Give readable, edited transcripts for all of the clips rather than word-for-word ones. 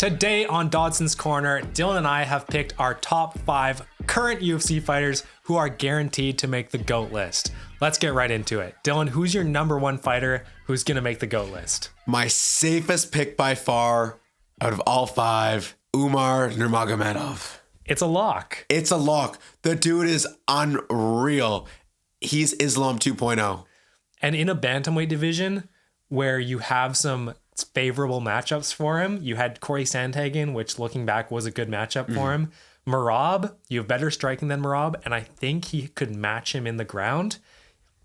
Today on Dodson's Corner, Dylan and I have picked our top 5 current UFC fighters who are guaranteed to make the GOAT list. Let's get right into it. Dylan, who's your number 1 fighter who's going to make the GOAT list? My safest pick by far out of all 5, Umar Nurmagomedov. It's a lock. It's a lock. The dude is unreal. He's Islam 2.0. And in a bantamweight division where you have some favorable matchups for him, you had Corey Sandhagen, which looking back was a good matchup for him. Merab, you have better striking than Merab, and I think he could match him in the ground.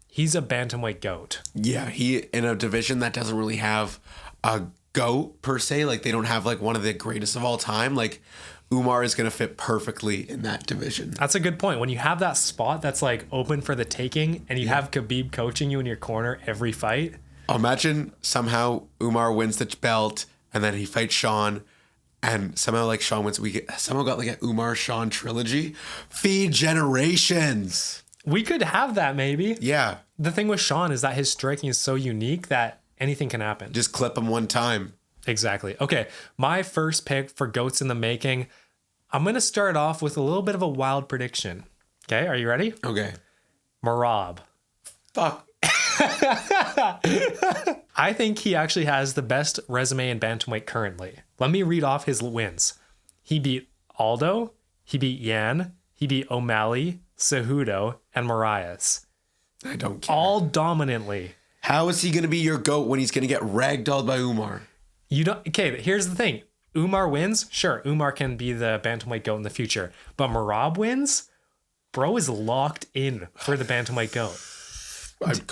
He's a bantamweight GOAT. Yeah, he in a division that doesn't really have a GOAT per se. Like they don't have like one of the greatest of all time. Like Umar is going to fit perfectly in that division. That's a good point. When you have that spot that's like open for the taking and you have Khabib coaching you in your corner every fight. Imagine somehow Umar wins the belt and then he fights Sean and somehow like Sean wins. We somehow got like an Umar Sean trilogy. Feed generations. We could have that maybe. Yeah. The thing with Sean is that his striking is so unique that anything can happen. Just clip him one time. Exactly. Okay, my first pick for GOATs in the making. I'm going to start off with a little bit of a wild prediction. Okay, are you ready? Okay. Merab. Fuck. I think he actually has the best resume in bantamweight currently. Let me read off his wins. He beat Aldo, he beat Yan, he beat O'Malley, Cejudo, and Marias. I don't care. All dominantly. How is he going to be your GOAT when he's going to get ragdolled by Umar? You don't. Okay, here's the thing. Umar wins. Sure, Umar can be the bantamweight GOAT in the future. But Merab wins. Bro is locked in for the bantamweight GOAT.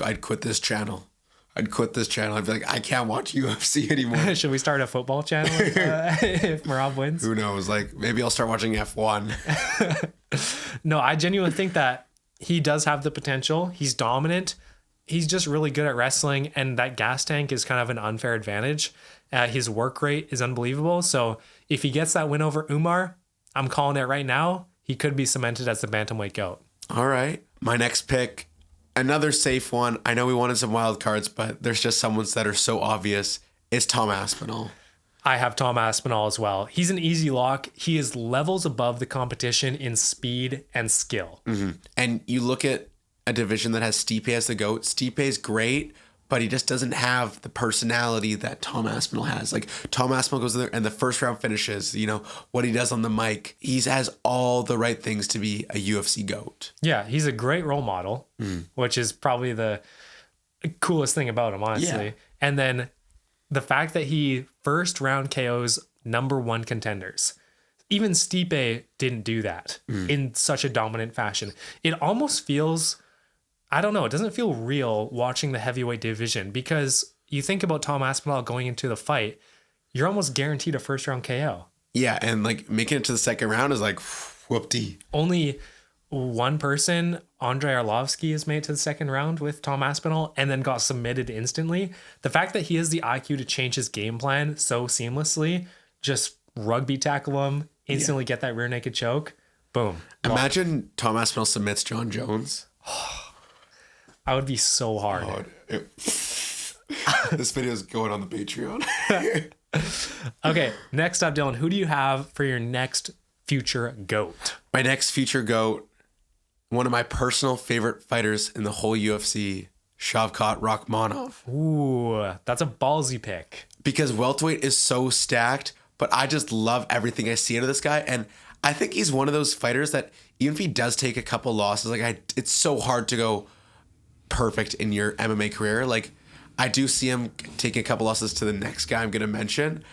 I'd quit this channel. I'd be like, I can't watch UFC anymore. Should we start a football channel if Merab wins? Who knows? Like maybe I'll start watching F1. No, I genuinely think that he does have the potential. He's dominant. He's just really good at wrestling, and that gas tank is kind of an unfair advantage. His work rate is unbelievable. So if he gets that win over Umar, I'm calling it right now. He could be cemented as the bantamweight GOAT. All right. My next pick, another safe one. I know we wanted some wild cards, but there's just some ones that are so obvious. It's Tom Aspinall. I have Tom Aspinall as well. He's an easy lock. He is levels above the competition in speed and skill. Mm-hmm. And you look at a division that has Stipe as the GOAT. Stipe is great, but he just doesn't have the personality that Tom Aspinall has. Like Tom Aspinall goes in there and the first round finishes, you know, what he does on the mic. He has all the right things to be a UFC GOAT. Yeah, he's a great role model, which is probably the coolest thing about him, honestly. Yeah. And then the fact that he first round KOs number 1 contenders. Even Stipe didn't do that in such a dominant fashion. It almost feels, I don't know, it doesn't feel real watching the heavyweight division because you think about Tom Aspinall going into the fight, you're almost guaranteed a first round KO. Yeah, and like making it to the second round is like whoop-dee. Only one person, Andrei Arlovsky, has made it to the second round with Tom Aspinall and then got submitted instantly. The fact that he has the IQ to change his game plan so seamlessly, just rugby tackle him, instantly get that rear naked choke, boom. Imagine Tom Aspinall submits John Jones. I would be so hard. Oh, this video is going on the Patreon. Okay, next up, Dylan, who do you have for your next future GOAT? My next future GOAT, one of my personal favorite fighters in the whole UFC, Shavkat Rakhmonov. Ooh, that's a ballsy pick. Because welterweight is so stacked, but I just love everything I see out of this guy. And I think he's one of those fighters that even if he does take a couple losses, it's so hard to go perfect in your MMA career. Like I do see him taking a couple losses to the next guy I'm going to mention.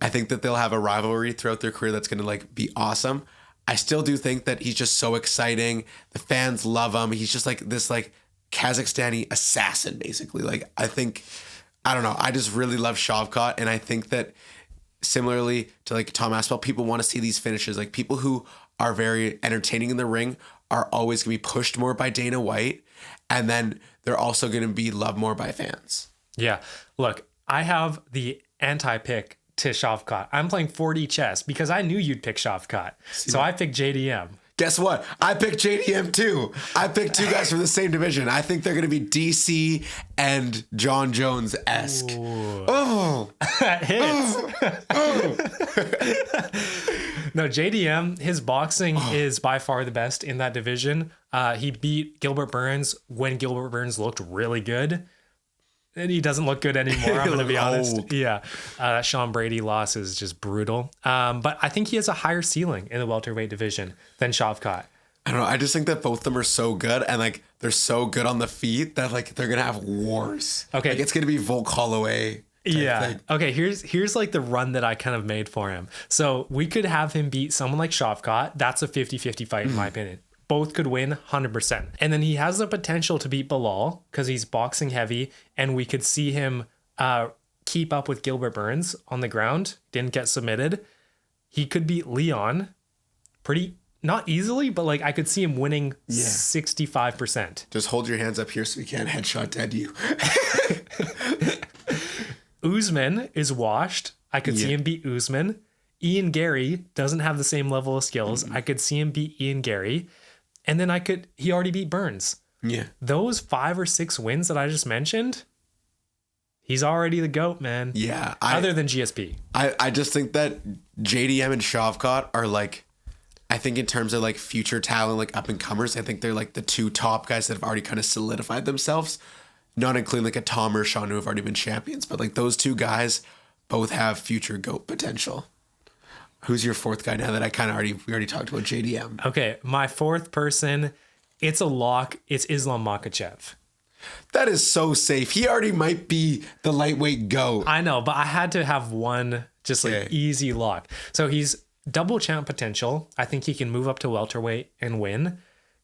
I think that they'll have a rivalry throughout their career that's going to like be awesome. I still do think that he's just so exciting. The fans love him. He's just like this like Kazakhstani assassin, basically. Like I don't know. I just really love Shavkat, and I think that similarly to like Tom Aspinall, people want to see these finishes. Like people who are very entertaining in the ring are always going to be pushed more by Dana White, and then they're also going to be loved more by fans. Yeah. Look, I have the anti-pick to Shavkat. I'm playing 4D chess because I knew you'd pick Shavkat. So I picked JDM. Guess what? I picked JDM too. I picked two guys from the same division. I think they're going to be DC and John Jones-esque. Oh. That hits. No, JDM, his boxing is by far the best in that division. He beat Gilbert Burns when Gilbert Burns looked really good. And he doesn't look good anymore, I'm going to be honest. Old. Yeah. Sean Brady loss is just brutal. But I think he has a higher ceiling in the welterweight division than Shavkat. I don't know. I just think that both of them are so good, and like they're so good on the feet that like they're gonna have wars. Okay. Like, it's gonna be Volk Holloway. Yeah. Okay. Here's like the run that I kind of made for him. So we could have him beat someone like Shavkat. That's a 50-50 fight in my opinion. Both could win 100%. And then he has the potential to beat Bilal because he's boxing heavy, and we could see him keep up with Gilbert Burns on the ground. Didn't get submitted. He could beat Leon pretty, not easily, but like I could see him winning 65%. Just hold your hands up here so we can't headshot dead you. Usman is washed. I could see him beat Usman. Ian Gary doesn't have the same level of skills. I could see him beat Ian Gary. And then he already beat Burns. Yeah. Those 5 or 6 wins that I just mentioned, he's already the GOAT, man. Yeah. Other than GSP. I just think that JDM and Shavkat are like, I think in terms of like future talent, like up and comers, I think they're like the 2 top guys that have already kind of solidified themselves. Not including like a Tom or Sean who have already been champions, but like those 2 guys both have future GOAT potential. Who's your 4th guy now that we already talked about JDM? Okay, my 4th person, it's a lock. It's Islam Makhachev. That is so safe. He already might be the lightweight GOAT. I know, but I had to have one just like easy lock. So he's double champ potential. I think he can move up to welterweight and win.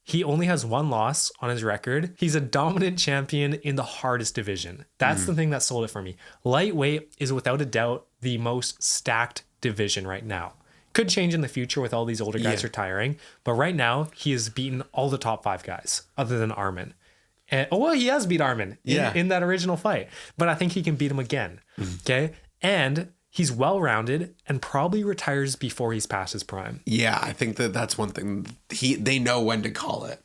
He only has 1 loss on his record. He's a dominant champion in the hardest division. That's the thing that sold it for me. Lightweight is without a doubt the most stacked division right now. Could change in the future with all these older guys retiring, but right now he has beaten all the top 5 guys other than Arman. And he has beat Arman in that original fight, but I think he can beat him again. Okay, and he's well-rounded and probably retires before he's past his prime. Yeah, I think that's one thing. They know when to call it.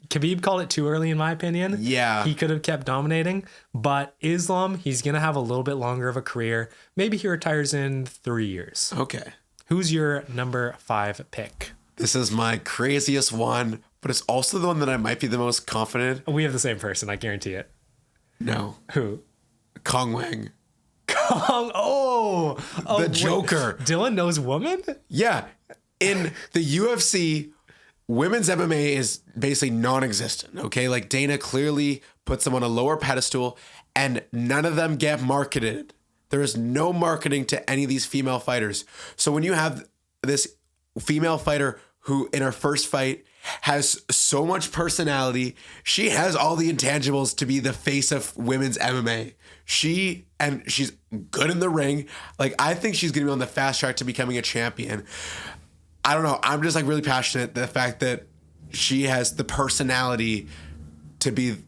Khabib called it too early, in my opinion. Yeah. He could have kept dominating, but Islam, he's going to have a little bit longer of a career. Maybe he retires in 3 years. Okay. Who's your number 5 pick? This is my craziest one, but it's also the one that I might be the most confident. We have the same person, I guarantee it. No. Who? Cong Wang. The Joker. Wait, Dylan knows woman? Yeah. In the UFC, women's MMA is basically non-existent, okay? Like Dana clearly puts them on a lower pedestal and none of them get marketed. There is no marketing to any of these female fighters. So when you have this female fighter who in her first fight has so much personality, she has all the intangibles to be the face of women's MMA. She's good in the ring. Like I think she's going to be on the fast track to becoming a champion. I don't know. I'm just like really passionate the fact that she has the personality to be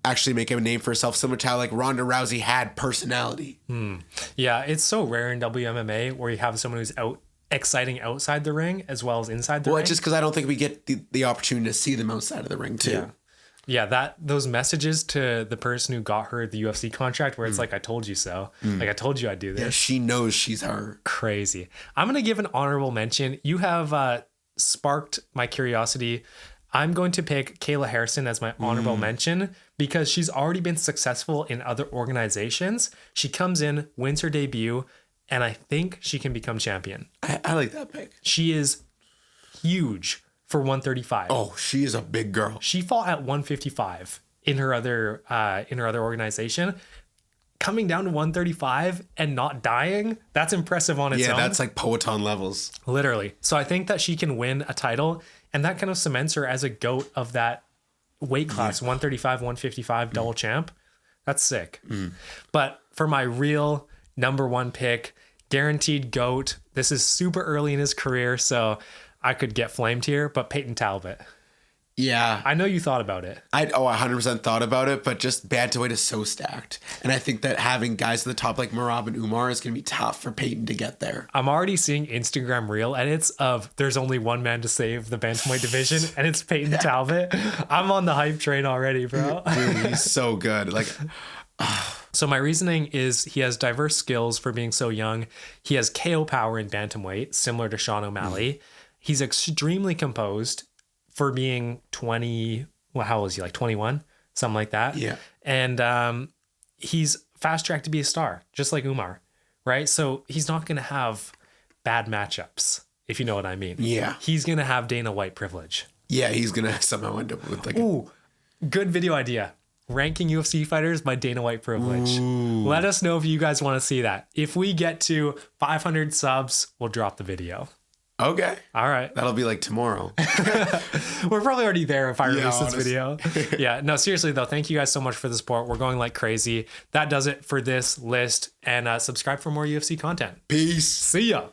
actually make a name for herself, similar to how like Ronda Rousey had personality. Yeah, it's so rare in WMMA where you have someone who's exciting outside the ring as well as inside the ring. Well, it's just because I don't think we get the opportunity to see them outside of the ring too. Yeah, those messages to the person who got her the UFC contract where it's like, I told you so. Like, I told you I'd do this. Yeah, she knows she's her. Crazy. I'm going to give an honorable mention. You have sparked my curiosity. I'm going to pick Kayla Harrison as my honorable mention because she's already been successful in other organizations. She comes in, wins her debut, and I think she can become champion. I like that pick. She is huge for 135. Oh, she is a big girl. She fought at 155 in her other organization. Coming down to 135 and not dying, that's impressive on its own. Yeah, that's like Poetan levels. Literally. So I think that she can win a title, and that kind of cements her as a GOAT of that weight class, 135, 155 double champ. That's sick. But for my real number 1 pick, guaranteed GOAT, this is super early in his career, so I could get flamed here, but Payton Talbott. Yeah. I know you thought about it. I 100% thought about it, but just bantamweight is so stacked. And I think that having guys at the top like Merab and Umar is going to be tough for Payton to get there. I'm already seeing Instagram reel edits of there's only one man to save the bantamweight division, and it's Payton Talbott. I'm on the hype train already, bro. Dude, he's so good. Like, So my reasoning is he has diverse skills for being so young. He has KO power in bantamweight, similar to Sean O'Malley. He's extremely composed for being 20. Well, how old is he? Like 21, something like that. Yeah. And he's fast tracked to be a star, just like Umar, right? So he's not going to have bad matchups, if you know what I mean. Yeah. He's going to have Dana White privilege. Yeah, he's going to somehow end up with like Ooh, good video idea. Ranking UFC fighters by Dana White privilege. Ooh. Let us know if you guys want to see that. If we get to 500 subs, we'll drop the video. Okay. All right. That'll be like tomorrow. We're probably already there if I release this honestly. video. Yeah. No, seriously though, thank you guys so much for the support. We're going like crazy. That does it for this list. And subscribe for more UFC content. Peace. See ya.